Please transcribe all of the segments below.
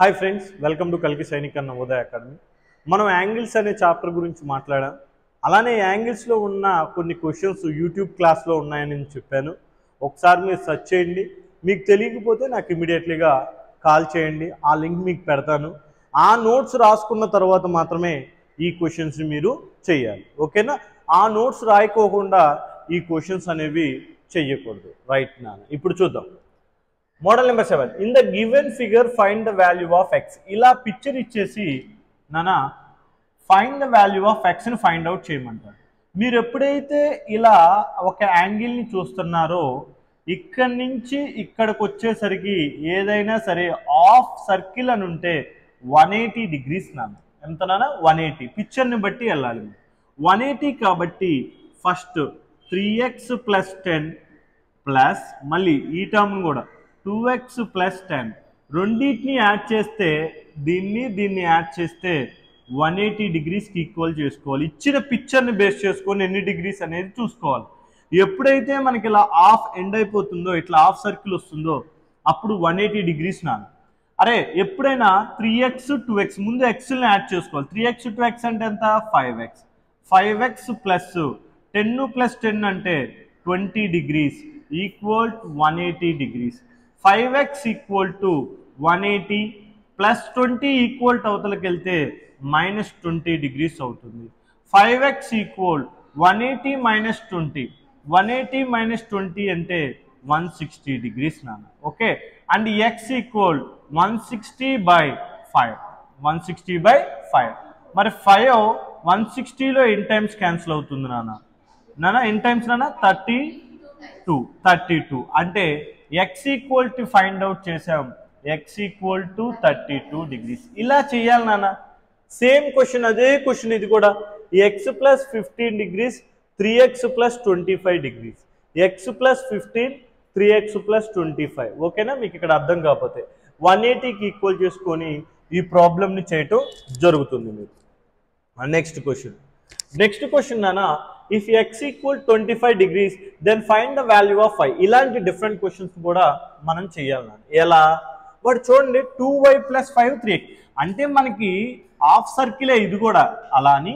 Hi friends, welcome to కల్కి సైనిక్ అన్న Navodaya academy. మనం యాంగిల్స్ అనే చాప్టర్ గురించి మాట్లాడాం. అలానే యాంగిల్స్లో ఉన్న కొన్ని క్వశ్చన్స్ యూట్యూబ్ క్లాస్లో ఉన్నాయని నేను చెప్పాను. ఒకసారి మీరు సెర్చ్ చేయండి. మీకు తెలియకపోతే నాకు ఇమీడియట్లీగా కాల్ చేయండి, ఆ లింక్ మీకు పెడతాను. ఆ నోట్స్ రాసుకున్న తర్వాత మాత్రమే ఈ క్వశ్చన్స్ని మీరు చేయాలి, ఓకేనా? ఆ నోట్స్ రాయకోకుండా ఈ క్వశ్చన్స్ అనేవి చెయ్యకూడదు, రైట్ నాన్న? ఇప్పుడు చూద్దాం. Model number 7. In the given figure find the value of x. ఇలా పిక్చర్ ఇచ్చేసి నాన్న ఫైండ్ ద వాల్యూ ఆఫ్ ఎక్స్ని ఫైండ్ అవుట్ చేయమంటారు. మీరు ఎప్పుడైతే ఇలా ఒక యాంగిల్ని చూస్తున్నారో ఇక్కడి నుంచి ఇక్కడికి వచ్చేసరికి ఏదైనా సరే ఆఫ్ సర్కిల్ అని ఉంటే 180 డిగ్రీస్ నాన్న. ఎంత నాన్న? 180. పిక్చర్ని బట్టి వెళ్ళాలి. 180 కాబట్టి ఫస్ట్ 3x + 10 ప్లస్ మళ్ళీ ఈ టర్మ్ కూడా 2x + 10 రెండింటిని యాడ్ చేస్తే దీన్ని యాడ్ చేస్తే 180 డిగ్రీస్కి ఈక్వల్ చేసుకోవాలి. ఇచ్చిన పిక్చర్ని బేస్ చేసుకొని ఎన్ని డిగ్రీస్ అనేది చూసుకోవాలి. ఎప్పుడైతే మనకి ఇలా ఆఫ్ ఎండ్ అయిపోతుందో, ఇట్లా ఆఫ్ సర్కిల్ వస్తుందో అప్పుడు 180 డిగ్రీస్ నాన్న. అరే ఎప్పుడైనా 3x 2x ముందు ఎక్స్ని యాడ్ చేసుకోవాలి. 3x 2x అంటే ఎంత? 5x. 5x ప్లస్ 10 + 10 అంటే 20 degrees equal 180 degrees. 5x = 180 plus 20 equal అవతలకి వెళ్తే -20 డిగ్రీస్ అవుతుంది. 5x = 180 - 20. 180 - 20 అంటే 160 డిగ్రీస్ నాన్న, ఓకే? And x = 160/5. 160/5. మరి 5 160లో ఎన్ టైమ్స్ క్యాన్సిల్ అవుతుంది నాన్న? ఎన్ టైమ్స్ నాన్న? 32 అంటే x = ఫైండ్ అవుట్ చేసాం. x = 32 degrees. ఇలా చేయాలి నాన్న. సేమ్ క్వశ్చన్, అదే క్వశ్చన్ ఇది కూడా. x + 15 degrees 3x + 25 degrees. x + 15 3x + 25, ఓకేనా? మీకు ఇక్కడ అర్థం కాకపోతే 180కి ఈక్వల్ చేసుకొని ఈ ప్రాబ్లమ్ని చేయటం జరుగుతుంది మీకు. నెక్స్ట్ క్వశ్చన్ నాన్న, if x = 25 degrees then find the value of y. ఇలాంటి డిఫరెంట్ క్వశ్చన్స్ కూడా మనం చేయాలి. ఎలా? వాడు చూడండి 2y + 5 3x అంటే మనకి హాఫ్ సర్కిలే ఇది కూడా. అలా అని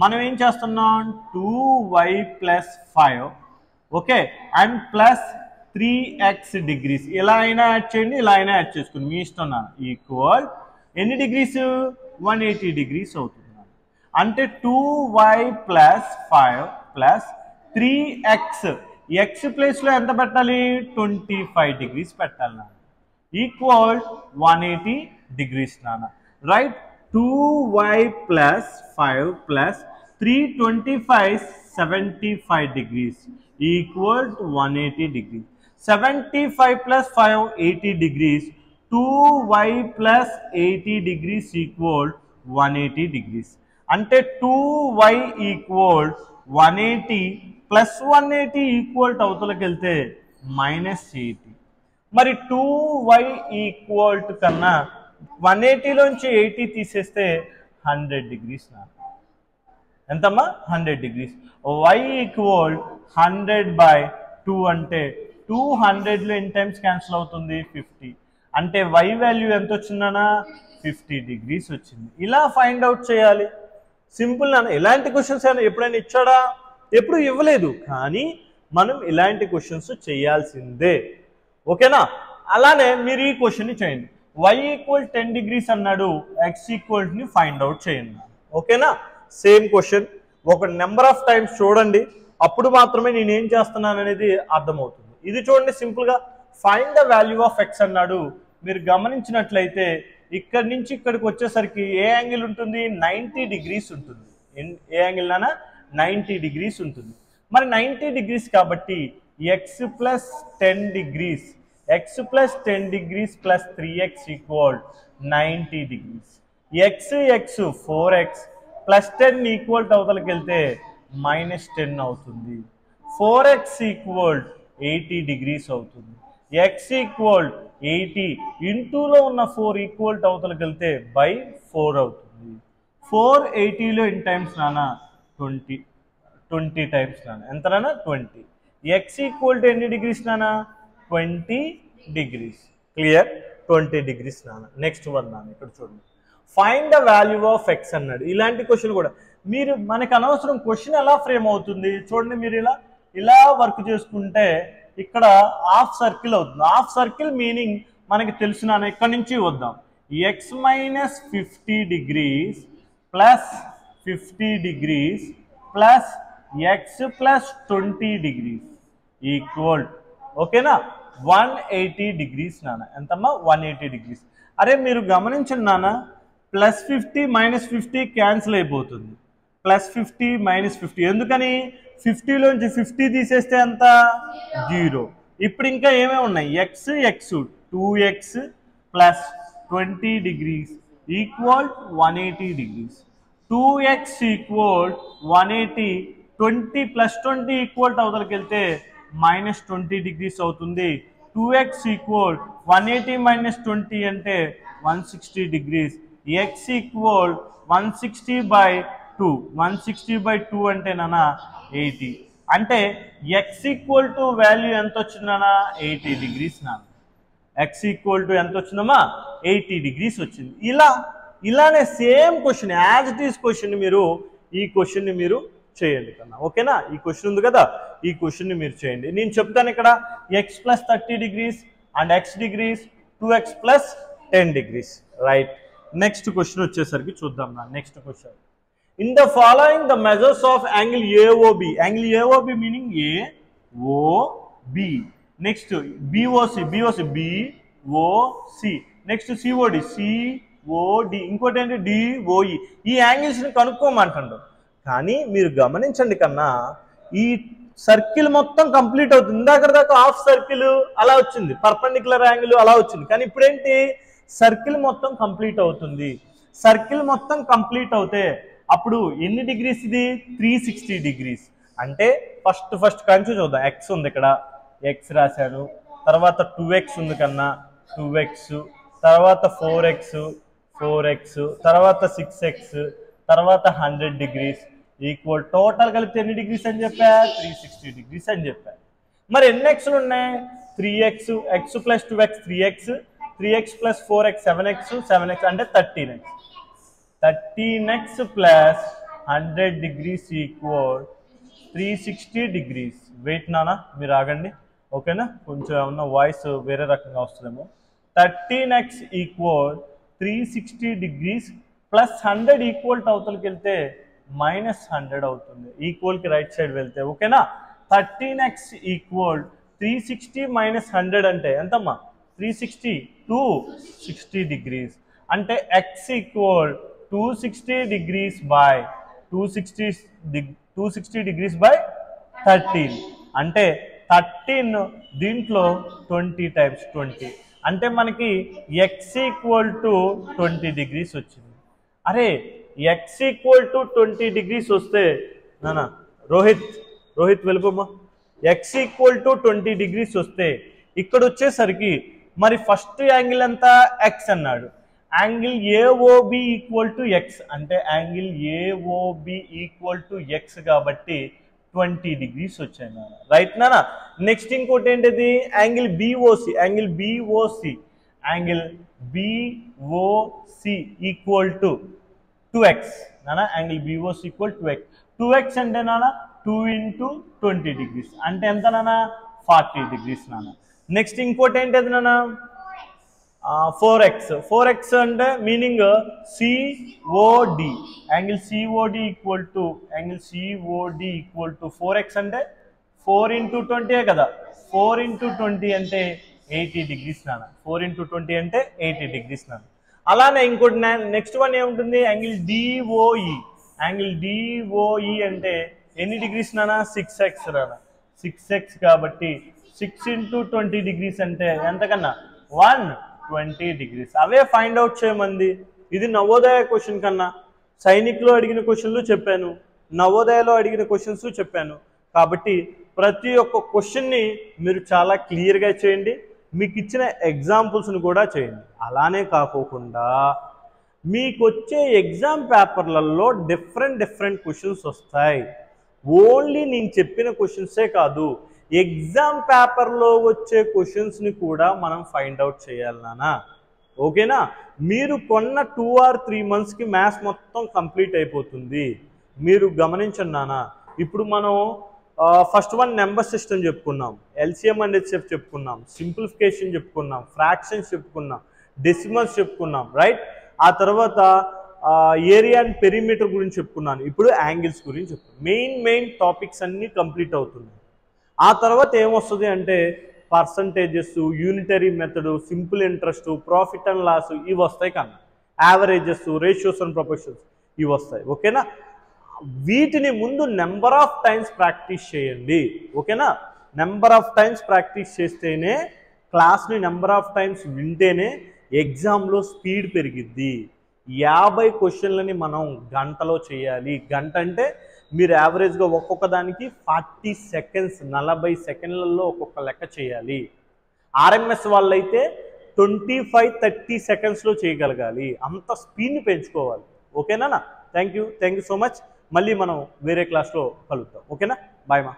మనం ఏం చేస్తున్నాం? 2y + 5, okay, and plus 3x degrees. ఇలా అయినా యాడ్ చేయండి, ఇలా అయినా యాడ్ చేసుకుని మీ ఇష్టం నాన్న. ఈక్వల్ ఎన్ని డిగ్రీస్? 180 డిగ్రీస్ అవుతుంది. అంటే 2y + 5 ప్లస్ 3x, x ప్లేస్లో ఎంత పెట్టాలి? 25 డిగ్రీస్ పెట్టాలి నాన్న. ఈక్వల్ 180 డిగ్రీస్ నాన్న, right? 2y + 5 plus 325 75 degrees equal 180 degrees. 75 + 5 80 degrees. 2y + 80 degrees equal 180 degrees. అంటే 2y = 180 ప్లస్ 180 ఈక్వల్ అవతలకి వెళ్తే -80. మరి 2y = కన్నా 180లోంచి 80 తీసేస్తే 100 డిగ్రీస్ నా. ఎంతమ్మా? 100 డిగ్రీస్. y = 100/2 అంటే 200లో ఎన్ టైమ్స్ క్యాన్సిల్ అవుతుంది? 50. అంటే y వాల్యూ ఎంత వచ్చిందన్నా? 50 డిగ్రీస్ వచ్చింది. ఇలా ఫైండ్ అవుట్ చేయాలి. సింపుల్ నాన్న. ఇలాంటి క్వశ్చన్స్ అయినా ఎప్పుడైనా ఇచ్చాడా? ఎప్పుడు ఇవ్వలేదు. కానీ మనం ఇలాంటి క్వశ్చన్స్ చేయాల్సిందే, ఓకేనా? అలానే మీరు ఈ క్వశ్చన్ని చేయండి. y = 10 డిగ్రీస్ అన్నాడు, x = ఫైండ్ అవుట్ చేయండి, ఓకేనా? సేమ్ క్వశ్చన్ ఒక నెంబర్ ఆఫ్ టైమ్స్ చూడండి, అప్పుడు మాత్రమే నేను ఏం చేస్తున్నాను అనేది అర్థమవుతుంది. ఇది చూడండి సింపుల్గా find the value of x అన్నాడు. మీరు గమనించినట్లయితే ఇక్కడి నుంచి ఇక్కడికి వచ్చేసరికి ఏ యాంగిల్ ఉంటుంది? 90 డిగ్రీస్ ఉంటుంది. ఏ యాంగిల్ నాన్న? 90 డిగ్రీస్ ఉంటుంది. మరి 90 డిగ్రీస్ కాబట్టి x + 10 degrees, x + 10 degrees plus 3x = 90 degrees. x 4x plus 10 equal అవతలకి వెళ్తే -10 అవుతుంది. 4x = 80 డిగ్రీస్ అవుతుంది. x = 80 ఇంటూలో ఉన్న 4 ఈక్వల్ అవతలకి వెళ్తే /4 అవుతుంది. 480లో ఎన్ టైమ్స్ నాన్న? 20 టైమ్స్ నాన్న. ఎంత నాన్న? 20. x = ఎన్ని డిగ్రీస్ నాన్న? 20 డిగ్రీస్. క్లియర్? 20 degrees నాన్న. నెక్స్ట్ వన్ నాన్న, ఇక్కడ చూడండి, find the value of X అన్నాడు. ఇలాంటి క్వశ్చన్ కూడా మీరు మనకు అనవసరం, క్వశ్చన్ ఎలా ఫ్రేమ్ అవుతుంది చూడండి. మీరు ఇలా వర్క్ చేసుకుంటే ఇక్కడ హాఫ్ సర్కిల్ అవుతుంది. హాఫ్ సర్కిల్ మీనింగ్ మనకి తెలిసిన, ఇక్కడ నుంచి వద్దాం. X minus 50 degrees plus 50 degrees plus X plus 20 degrees equal, ఓకేనా, 180 degrees నాన్న. ఎంతమ్మా? 180 degrees. అరే మీరు గమనించండి నాన్న, ప్లస్ 50 మైనస్ 50 క్యాన్సిల్ అయిపోతుంది. ప్లస్ 50 మైనస్ 50 ఎందుకని? 50లోంచి 50 తీసేస్తే ఎంత? 0. ఇప్పుడు ఇంకా ఏమేమి ఉన్నాయి? X 2x plus 20 degrees equal 180 degrees. 2x equal 180, 20 plus 20 equal అవతలకి వెళ్తే మైనస్ 20 degrees అవుతుంది. 2x ఈక్వల్ 180 మైనస్ 20 అంటే 160 degrees. x ఈక్వల్ 160/2, 160/2 అంటే నాన్న 80. అంటే x ఈక్వల్ టు వాల్యూ ఎంత వచ్చిందన్నా? 80 degrees నాన్న. x ఈక్వల్ టు ఎంత వచ్చిందమ్మా? 80 degrees వచ్చింది. ఇలానే same question, as it is question మీరు ఈ క్వశ్చన్ని మీరు చేయండి కన్నా, ఓకేనా? ఈ క్వశ్చన్ ఉంది కదా, ఈ క్వశ్చన్ని మీరు చేయండి. నేను చెప్తాను ఇక్కడ x plus 30 degrees and x degrees 2x plus 10 degrees, right. Next question వచ్చేసరికి చూద్దాం నా. Next question, in the following the measures of angle AOB. Angle AOB meaning AOB. Next BOC, BOC. Next COD, COD. ఇంకోటి ఏంటి? DOE. ఈ యాంగిల్స్ని కనుక్కోమంటాడు. కానీ మీరు గమనించండి కన్నా, ఈ సర్కిల్ మొత్తం కంప్లీట్ అవుతుంది. ఇందాక దాకా హాఫ్ సర్కిల్ అలా వచ్చింది, పర్పెండిక్యులర్ యాంగిల్ అలా వచ్చింది. కానీ ఇప్పుడు ఏంటి? సర్కిల్ మొత్తం కంప్లీట్ అవుతుంది. సర్కిల్ మొత్తం కంప్లీట్ అవుతే అప్పుడు ఎన్ని డిగ్రీస్ ఇది? 360 degrees. అంటే ఫస్ట్ కన్ఫ్యూజ్ అవుతాం. ఎక్స్ ఉంది ఇక్కడ, ఎక్స్ రాశాను. తర్వాత 2x ఉంది కన్నా, 2x. తర్వాత 4x, తర్వాత 6x, తర్వాత 100 degrees ఈక్వల్. టోటల్ కలిపితే ఎన్ని డిగ్రీస్ అని చెప్పా? 360 degrees అని చెప్పా. మరి ఎన్ని ఎక్స్లు ఉన్నాయి? 3x, x plus 2x 3x, 3x plus 4x 7x అంటే 13x. 13x plus 100 degrees equal 360 degrees. Wait నానా, మీరు ఆగండి, ఓకేనా? కొంచెం ఏమన్నా వాయిస్ వేరే రకంగా వస్తుందేమో. 13x equal 360 degrees plus 100 equal అవతలకి వెళ్తే మైనస్ 100 అవుతుంది. ఈక్వల్కి రైట్ సైడ్ వెళ్తే, ఓకేనా? 13x ఈక్వల్ 360 మైనస్ 100 అంటే ఎంతమ్మా? 360, 260 degrees. అంటే x equal 260 degrees by 260 degrees by 13. అంటే 13 దీంట్లో 20 times 20 అంటే మనకి x ఈక్వల్ టు 20 degrees వచ్చింది. అరే x ఈక్వల్ టు 20 degrees వస్తే నానా, రోహిత్ వెళ్ళిపోమ్మా. x ఈక్వల్ టు 20 degrees వస్తే ఇక్కడ వచ్చేసరికి మరి ఫస్ట్ యాంగిల్ ఎంత? x అన్నాడు. Angle AOB equal to x అంటే angle AOB equal to x కాబట్టి 20 degrees వచ్చాయి నాన్న, రైట్ నాన్న. నెక్స్ట్ ఇంకోటి ఏంటిది? Angle BOC. Angle BOC equal to 2x నాన్న. Angle BOC equal 2x. 2x అంటే నాన్న 2 into 20 degrees అంటే ఎంత నాన్న? 40 degrees నాన్న. నెక్స్ట్ ఇంకోటి ఏంటది నాన్న? 4x అంటే meaning COD. Angle COD equal to 4x అంటే 4 into 20 కదా. 4 into 20 అంటే 80 degrees నాన్న. 4 into 20 అంటే 80 degrees నాన్న. అలానే ఇంకోటి నెక్స్ట్ వన్ ఏముంటుంది? Angle DOE. యాంగిల్ డిఓఈ అంటే ఎన్ని డిగ్రీస్ నాన్న? 6x నాన్న. 6x కాబట్టి 6 into 20 degrees అంటే ఎంతకన్నా? 120 degrees. అవే ఫైండ్ అవుట్ చేయమంది. ఇది నవోదయ క్వశ్చన్ కన్నా సైనిక్లో అడిగిన క్వశ్చన్లు చెప్పాను, నవోదయలో అడిగిన క్వశ్చన్స్ చెప్పాను. కాబట్టి ప్రతి ఒక్క క్వశ్చన్ని మీరు చాలా క్లియర్గా చేయండి, మీకు ఇచ్చిన ఎగ్జాంపుల్స్ని కూడా చేయండి. అలానే కాకోకుండా మీకు వచ్చే ఎగ్జామ్ పేపర్లలో డిఫరెంట్ క్వశ్చన్స్ వస్తాయి. ఓన్లీ నేను చెప్పిన క్వశ్చన్సే కాదు, ఎగ్జామ్ పేపర్లో వచ్చే క్వశ్చన్స్ని కూడా మనం ఫైండ్ అవుట్ చేయాలి నాన్న. ఓకేనా? మీరు కొన్న 2 or 3 monthsకి మ్యాథ్స్ మొత్తం కంప్లీట్ అయిపోతుంది. మీరు గమనించండి నాన్న. ఇప్పుడు మనం ఫస్ట్ వన్ నెంబర్ సిస్టమ్ చెప్పుకున్నాం, ఎల్సిఎం అండ్ హెచ్ఎఫ్ చెప్పుకున్నాం, సింప్లిఫికేషన్ చెప్పుకున్నాం, ఫ్రాక్షన్స్ చెప్పుకున్నాం, డెసిమల్స్ చెప్పుకున్నాం, రైట్? ఆ తర్వాత ఏరియా అండ్ పెరిమీటర్ గురించి చెప్పుకున్నాను. ఇప్పుడు యాంగిల్స్ గురించి చెప్పుకున్నాను. మెయిన్ టాపిక్స్ అన్నీ కంప్లీట్ అవుతున్నాయి. ఆ తర్వాత ఏమొస్తుంది అంటే percentages, unitary method, simple interest, profit and loss ఇవి వస్తాయి కన్నా. యావరేజెస్, రేషియోస్ అండ్ ప్రొపోర్షన్స్ ఇవి వస్తాయి. ఓకేనా? వీటిని ముందు నెంబర్ ఆఫ్ టైమ్స్ ప్రాక్టీస్ చేయండి. ఓకేనా? నెంబర్ ఆఫ్ టైమ్స్ ప్రాక్టీస్ చేస్తేనే, క్లాస్ని నెంబర్ ఆఫ్ టైమ్స్ వింటేనే ఎగ్జామ్లో స్పీడ్ పెరిగిద్ది. 50 క్వశ్చన్లని మనం గంటలో చేయాలి. గంట అంటే మీరు యావరేజ్గా ఒక్కొక్క దానికి 40 seconds, 40 సెకండ్లలో ఒక్కొక్క లెక్క చేయాలి. ఆర్ఎంఎస్ వాళ్ళైతే 25-30 secondsలో చేయగలగాలి. అంత స్పీడ్ని పెంచుకోవాలి. ఓకేనా? Thank you so much. మళ్ళీ మనం వేరే క్లాస్లో కలుద్దాం. ఓకేనా? బాయ్ మా.